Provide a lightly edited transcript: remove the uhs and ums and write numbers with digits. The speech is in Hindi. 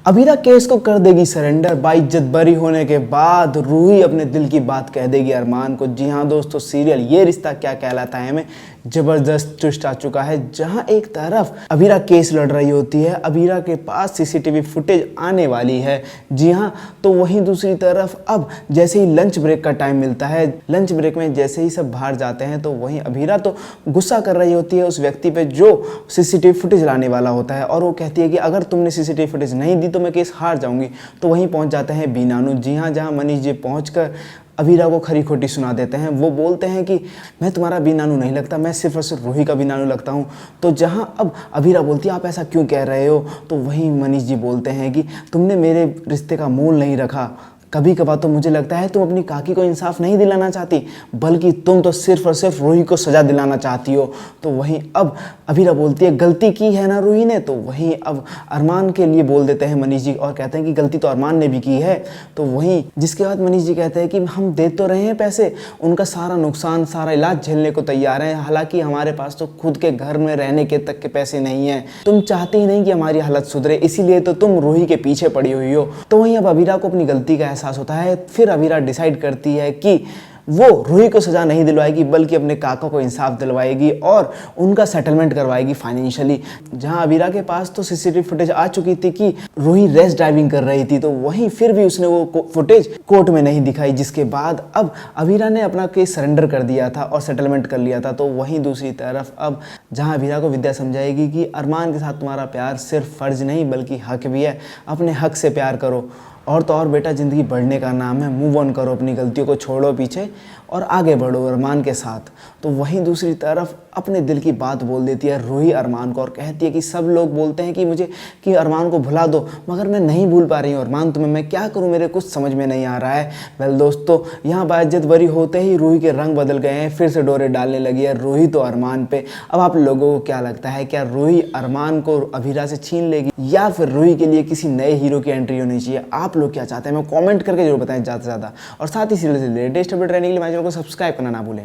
अबीरा केस को कर देगी सरेंडर। बाइज्जत बरी होने के बाद रूही अपने दिल की बात कह देगी अरमान को। जी हाँ दोस्तों, सीरियल ये रिश्ता क्या कहलाता है में जबरदस्त ट्विस्ट आ चुका है, जहां एक तरफ अबीरा केस लड़ रही होती है, अबीरा के पास सीसीटीवी फुटेज आने वाली है। जी हाँ, तो वहीं दूसरी तरफ अब जैसे ही लंच ब्रेक का टाइम मिलता है, लंच ब्रेक में जैसे ही सब बाहर जाते हैं, तो वहीं अबीरा तो गुस्सा कर रही होती है उस व्यक्ति पे जो सीसीटीवी फुटेज लाने वाला होता है, और वो कहती है कि अगर तुमने सीसीटीवी फुटेज नहीं दी तो मैं केस हार जाऊंगी। तो वहीं पहुंच जाते हैं बीनानू। जी हाँ, जहां मनीष जी पहुंचकर अबीरा को खरी खोटी सुना देते हैं। वो बोलते हैं कि मैं तुम्हारा बीनानू नहीं लगता, मैं सिर्फ और सिर्फ रूही का बीनानू लगता हूँ। तो जहां अब अबीरा बोलती है आप ऐसा क्यों कह रहे हो, तो वहीं मनीष जी बोलते हैं कि तुमने मेरे रिश्ते का मोल नहीं रखा। कभी कभार तो मुझे लगता है तुम अपनी काकी को इंसाफ नहीं दिलाना चाहती, बल्कि तुम तो सिर्फ और सिर्फ रूही को सज़ा दिलाना चाहती हो। तो वहीं अब अबीरा बोलती है गलती की है ना रूही ने। तो वहीं अब अरमान के लिए बोल देते हैं मनीष जी और कहते हैं कि गलती तो अरमान ने भी की है। तो वहीं जिसके बाद मनीष जी कहते हैं कि हम दे तो रहे हैं पैसे, उनका सारा नुकसान सारा इलाज झेलने को तैयार हैं, हालांकि हमारे पास तो खुद के घर में रहने के तक के पैसे नहीं हैं। तुम चाहते ही नहीं कि हमारी हालत सुधरे, इसीलिए तो तुम रूही के पीछे पड़ी हुई हो। तो वहीं अब अबीरा को अपनी गलती का एहसास होता है। फिर अबीरा डिसाइड करती है कि वो रूही को सज़ा नहीं दिलवाएगी, बल्कि अपने काका को इंसाफ दिलवाएगी और उनका सेटलमेंट करवाएगी फाइनेंशियली। जहां अबीरा के पास तो सीसीटीवी फुटेज आ चुकी थी कि रूही रेस ड्राइविंग कर रही थी, तो वहीं फिर भी उसने वो फुटेज कोर्ट में नहीं दिखाई, जिसके बाद अब अबीरा ने अपना केस सरेंडर कर दिया था और सेटलमेंट कर लिया था। तो वहीं दूसरी तरफ अब जहाँ अबीरा को विद्या समझाएगी कि अरमान के साथ तुम्हारा प्यार सिर्फ फ़र्ज नहीं बल्कि हक भी है, अपने हक से प्यार करो। और तो और बेटा, ज़िंदगी बढ़ने का नाम है, मूव ऑन करो, अपनी गलतियों को छोड़ो पीछे और आगे बढ़ो अरमान के साथ। तो वहीं दूसरी तरफ अपने दिल की बात बोल देती है रूही अरमान को और कहती है कि सब लोग बोलते हैं कि मुझे कि अरमान को भुला दो, मगर मैं नहीं भूल पा रही हूँ अरमान तुम्हें, मैं क्या करूँ, मेरे कुछ समझ में नहीं आ रहा है। वेल दोस्तों, यहाँ बाइज्जत बरी होते ही रूही के रंग बदल गए हैं, फिर से डोरे डालने लगी है रूही तो अरमान पे। अब आप लोगों को क्या लगता है, क्या रूही अरमान को अबीरा से छीन लेगी या फिर रूही के लिए किसी नए हीरो की एंट्री होनी चाहिए? आप लोग क्या चाहते हैं मैं कमेंट करके जरूर बताएं ज़्यादा से ज़्यादा, और साथ ही सीरियल से लेटेस्ट अपडेट रहने के लिए मेरे चैनल को सब्सक्राइब करना ना भूलें।